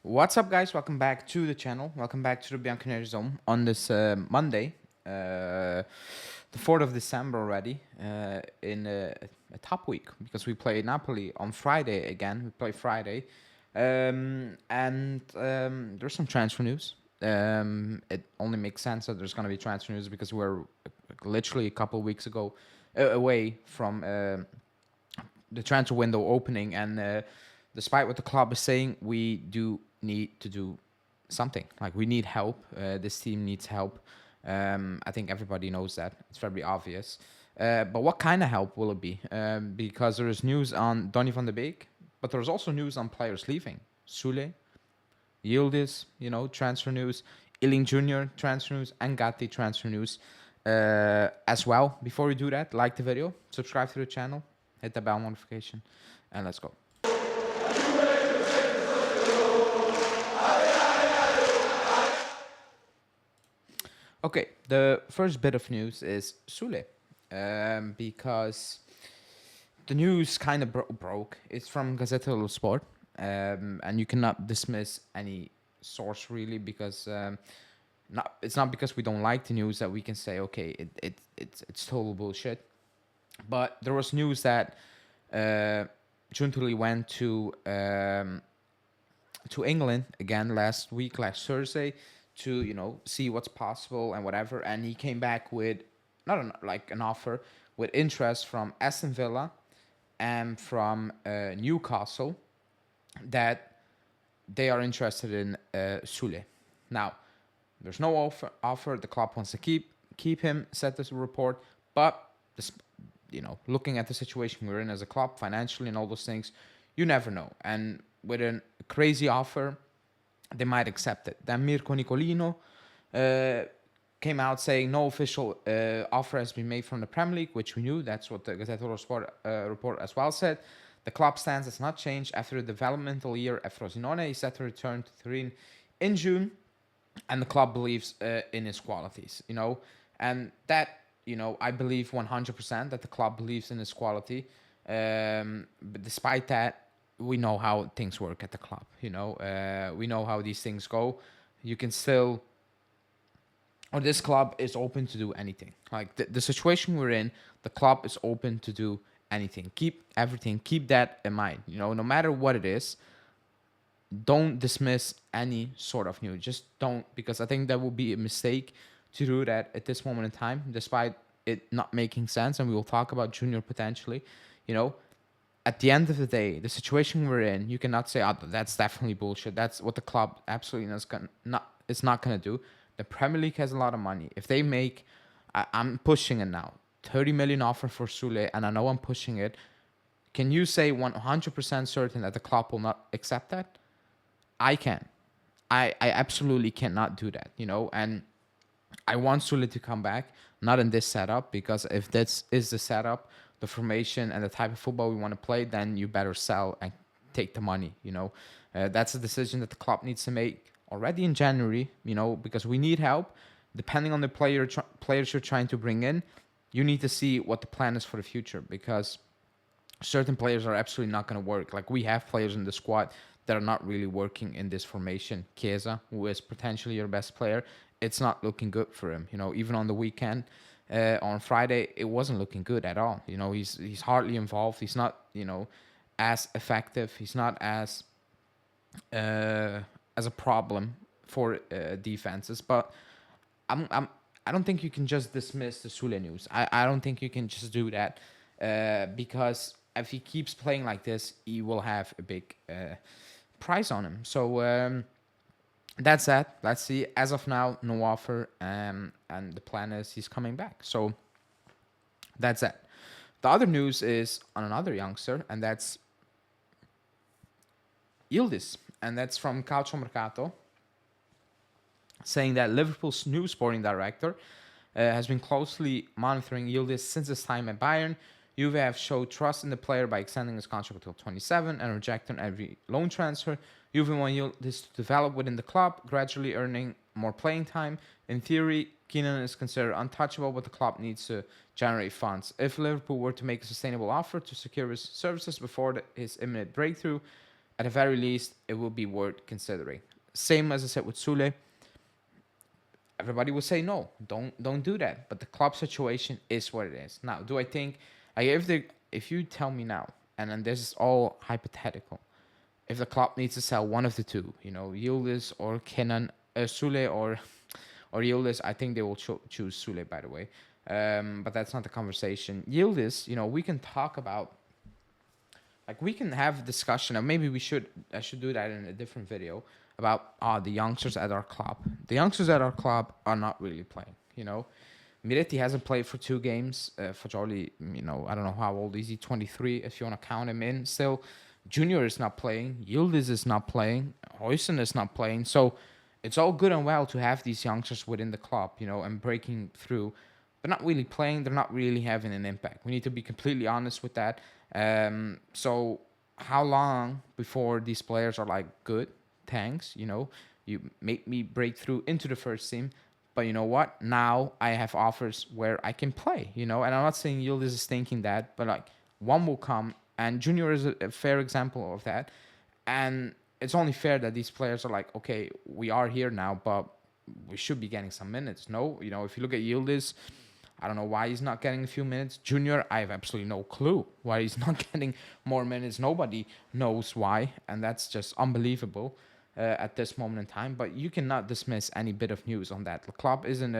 What's up, guys? Welcome back to the channel. Welcome back to the Bianconeri Zone on this Monday, the 4th of December already, in a top week because we play Napoli on Friday again. We play Friday, and there's some transfer news. It only makes sense that there's going to be transfer news because we're literally a couple of weeks ago away from the transfer window opening, and despite what the club is saying, we do need to do something. Like, we need help. This team needs help. I think everybody knows that. It's very obvious. But what kind of help will it be? Because there is news on Donny van de Beek, but there's also news on players leaving. Soule, Yildiz, transfer news. Iling Jr. transfer news, and Gatti transfer news as well. Before we do that, like the video, subscribe to the channel, hit the bell notification, and let's go. Okay, the first bit of news is Soule, because the news kind of broke. It's from Gazzetta dello Sport, and you cannot dismiss any source really because it's not because we don't like the news that we can say okay it's total bullshit. But there was news that Giuntoli went to England again last Thursday, to see what's possible and whatever, and he came back with not an offer, with interest from Aston Villa and from Newcastle, that they are interested in Soule. Now, there's no offer. The club wants to keep him, said this report, but this, looking at the situation we're in as a club financially and all those things, you never know. And with a crazy offer, they might accept it. Then Mirko Nicolino came out saying no official offer has been made from the Premier League, which we knew. That's what the Gazzetta dello Sport report as well said. The club stance has not changed after the developmental year at Frosinone. He's set to return to Turin in June, and the club believes in his qualities, and that, I believe 100% that the club believes in his quality. But despite that, we know how things work at the club. We know how these things go. You can still, or this club is open to do anything. Like the situation we're in, the club is open to do anything. Keep that in mind. No matter what it is, don't dismiss any sort of news. Just don't, because I think that would be a mistake to do that at this moment in time, despite it not making sense. And we will talk about Junior potentially. At the end of the day, the situation we're in, you cannot say, "Oh, that's definitely bullshit." That's what the club absolutely is not gonna do. The Premier League has a lot of money. If they make, I'm pushing it now, 30 million offer for Soule, and I know I'm pushing it. Can you say 100% certain that the club will not accept that? I can. I absolutely cannot do that. And I want Soule to come back, not in this setup, because if this is the setup, the formation and the type of football we want to play, then you better sell and take the money. That's a decision that the club needs to make already in January. Because we need help. Depending on the players you're trying to bring in, you need to see what the plan is for the future, because certain players are absolutely not going to work. Like, we have players in the squad that are not really working in this formation. Chiesa, who is potentially your best player, it's not looking good for him. Even on the weekend, on Friday, it wasn't looking good at all. He's hardly involved. He's not, as effective. He's not as a problem for defenses. But I don't think you can just dismiss the Soule news. I don't think you can just do that, because if he keeps playing like this, he will have a big price on him. So that's that. Let's see. As of now, no offer, and the plan is he's coming back. So that's that. The other news is on another youngster, and that's Yildiz, and that's from Calciomercato, saying that Liverpool's new sporting director has been closely monitoring Yildiz since his time at Bayern. Juve have showed trust in the player by extending his contract until 27 and rejecting every loan transfer. Juve want Yildiz to develop within the club, gradually earning more playing time. In theory, Keenan is considered untouchable, but the club needs to generate funds. If Liverpool were to make a sustainable offer to secure his services before his imminent breakthrough at the very least, it will be worth considering. Same as I said with Soule, everybody will say no, don't do that. But the club situation is what it is. Now, do I think like if you tell me now, and then this is all hypothetical, if the club needs to sell one of the two, Yildiz or Kenan, Soule or Yildiz, I think they will choose Soule, by the way. But that's not the conversation. Yildiz, we can talk about, like, we can have a discussion, and maybe I should do that in a different video about the youngsters at our club. The youngsters at our club are not really playing. Miretti hasn't played for 2 games. Fajoli, I don't know how old is he, 23, if you want to count him in still. Junior is not playing. Yildiz is not playing. Huysen is not playing. So it's all good and well to have these youngsters within the club, and breaking through. But not really playing. They're not really having an impact. We need to be completely honest with that. So how long before these players are like, good, thanks, you make me break through into the first team. But you know what? Now I have offers where I can play, and I'm not saying Yildiz is thinking that, but like one will come, and Junior is a fair example of that. And it's only fair that these players are like, okay, we are here now, but we should be getting some minutes. No, if you look at Yildiz, I don't know why he's not getting a few minutes. Junior, I have absolutely no clue why he's not getting more minutes. Nobody knows why, and that's just unbelievable at this moment in time. But you cannot dismiss any bit of news on that. The club is in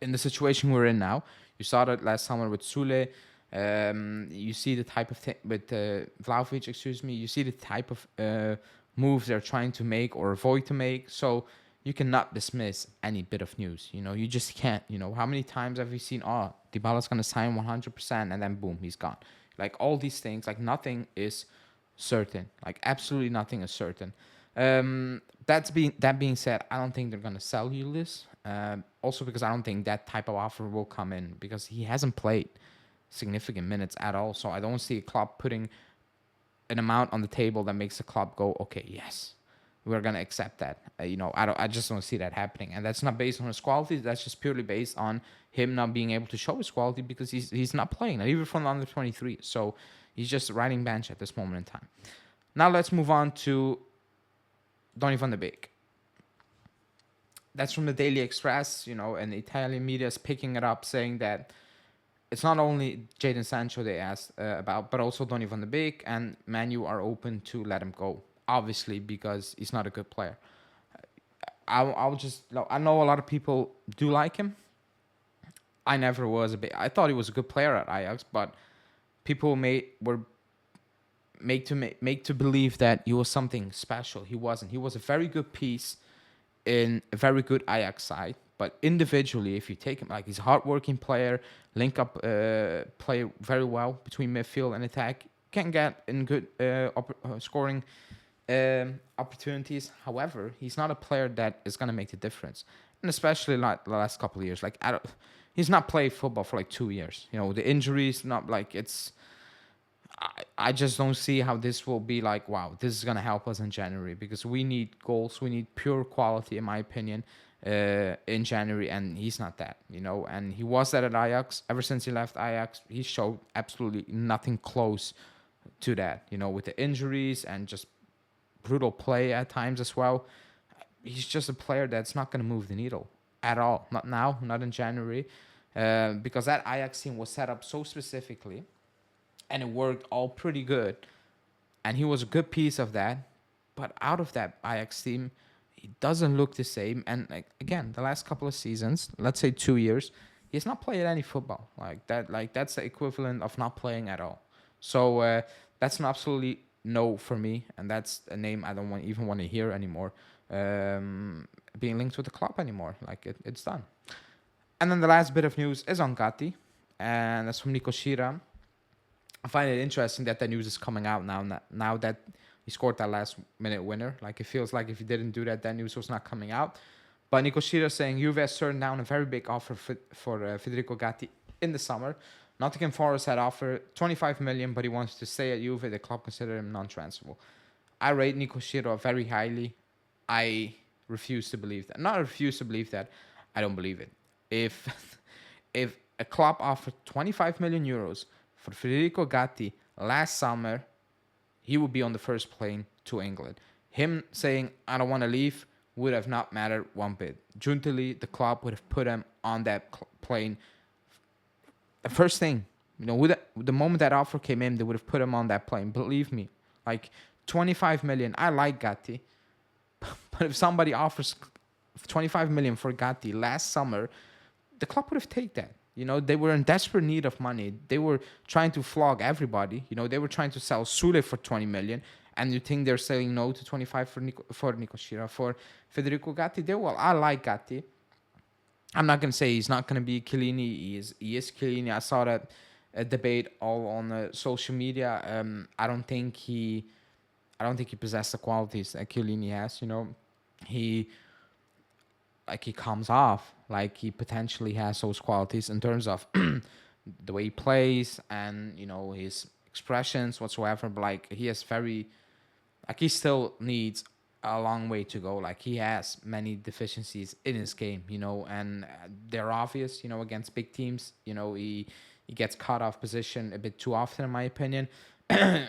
the situation we're in now. You saw that last summer with Soule. You see the type of thing with Vlahovic, excuse me. You see the type of moves they're trying to make or avoid to make. So you cannot dismiss any bit of news. You just can't. How many times have we seen, Dybala's going to sign 100% and then boom, he's gone. Like all these things, like nothing is certain. Like absolutely nothing is certain. That being said, I don't think they're going to sell you this. Also because I don't think that type of offer will come in because he hasn't played significant minutes at all. So I don't see a club putting an amount on the table that makes the club go, okay, yes, we're gonna accept that. I just don't see that happening, and that's not based on his quality. That's just purely based on him not being able to show his quality because he's not playing, not even from the under 23. So he's just riding bench at this moment in time. Now let's move on to Donny van de Beek. That's from the Daily Express, and the Italian media is picking it up, saying that it's not only Jadon Sancho they asked about, but also Donny van de Beek, and Man U are open to let him go. Obviously, because he's not a good player. I know a lot of people do like him. I never was I thought he was a good player at Ajax, but people were make to believe that he was something special. He wasn't. He was a very good piece in a very good Ajax side, but individually, if you take him, like, he's a hardworking player, link up, play very well between midfield and attack, can get in good scoring opportunities. However, he's not a player that is going to make the difference, and especially like the last couple of years. Like, he's not played football for like 2 years. The injuries, not like it's. I just don't see how this will be like, wow, this is going to help us in January, because we need goals, we need pure quality, in my opinion, in January, and he's not that, and he was that at Ajax. Ever since he left Ajax, he showed absolutely nothing close to that, with the injuries and just brutal play at times as well. He's just a player that's not going to move the needle at all. Not now, not in January, because that Ajax team was set up so specifically, and it worked all pretty good, and he was a good piece of that. But out of that Ajax team, he doesn't look the same. And like, again, the last couple of seasons, let's say 2 years, he's not played any football like that. Like, that's the equivalent of not playing at all. So that's an absolutely no for me, and that's a name I don't even want to hear anymore being linked with the club anymore. Like, it's done. And then the last bit of news is on Gatti, and that's from Nico Shira. I find it interesting that the news is coming out now that he scored that last minute winner. Like, it feels like if he didn't do that, that news was not coming out. But Nico Shira saying Juve has turned down a very big offer for Federico Gatti in the summer. Nottingham Forest had offered 25 million, but he wants to stay at Juve. The club considered him non-transferable. I rate Nico Shira very highly. I refuse to believe that. Not refuse to believe that. I don't believe it. If a club offered 25 million euros for Federico Gatti last summer, he would be on the first plane to England. Him saying, I don't want to leave, would have not mattered one bit. Juntily, the club would have put him on that plane. The first thing, with the moment that offer came in, they would have put him on that plane. Believe me, like 25 million. I like Gatti, but if somebody offers 25 million for Gatti last summer, the club would have taken that. They were in desperate need of money. They were trying to flog everybody. They were trying to sell Soule for 20 million. And you think they're saying no to 25 for Nico Schira, for Federico Gatti? I like Gatti. I'm not going to say he's not going to be Chiellini. He is Chiellini. I saw that debate all on social media. I don't think he possesses the qualities that Chiellini has. He he comes off like he potentially has those qualities in terms of the way he plays and his expressions whatsoever. But he has he still needs a long way to go. He has many deficiencies in his game, and they're obvious, against big teams. He gets caught off position a bit too often, in my opinion.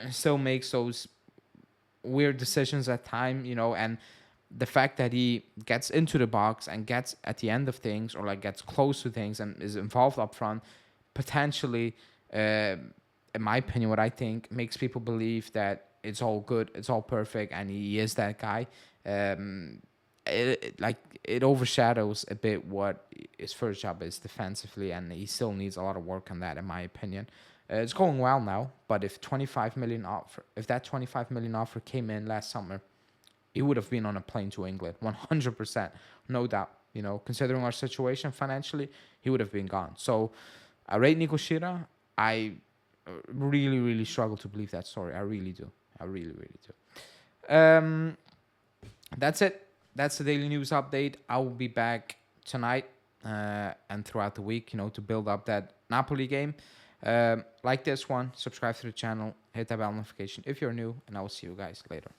Still makes those weird decisions at time, and the fact that he gets into the box and gets at the end of things or gets close to things and is involved up front, potentially, in my opinion, what I think makes people believe that it's all good, it's all perfect, and he is that guy. It overshadows a bit what his first job is defensively, and he still needs a lot of work on that, in my opinion. It's going well now, but if that 25 million offer came in last summer, he would have been on a plane to England, 100%, no doubt. Considering our situation financially, he would have been gone. So, I rate Nico Schira. I really, really struggle to believe that story. I really do. I really, really do. That's it. That's the daily news update. I will be back tonight and throughout the week, to build up that Napoli game. Like this one, subscribe to the channel, hit that bell notification if you're new, and I will see you guys later.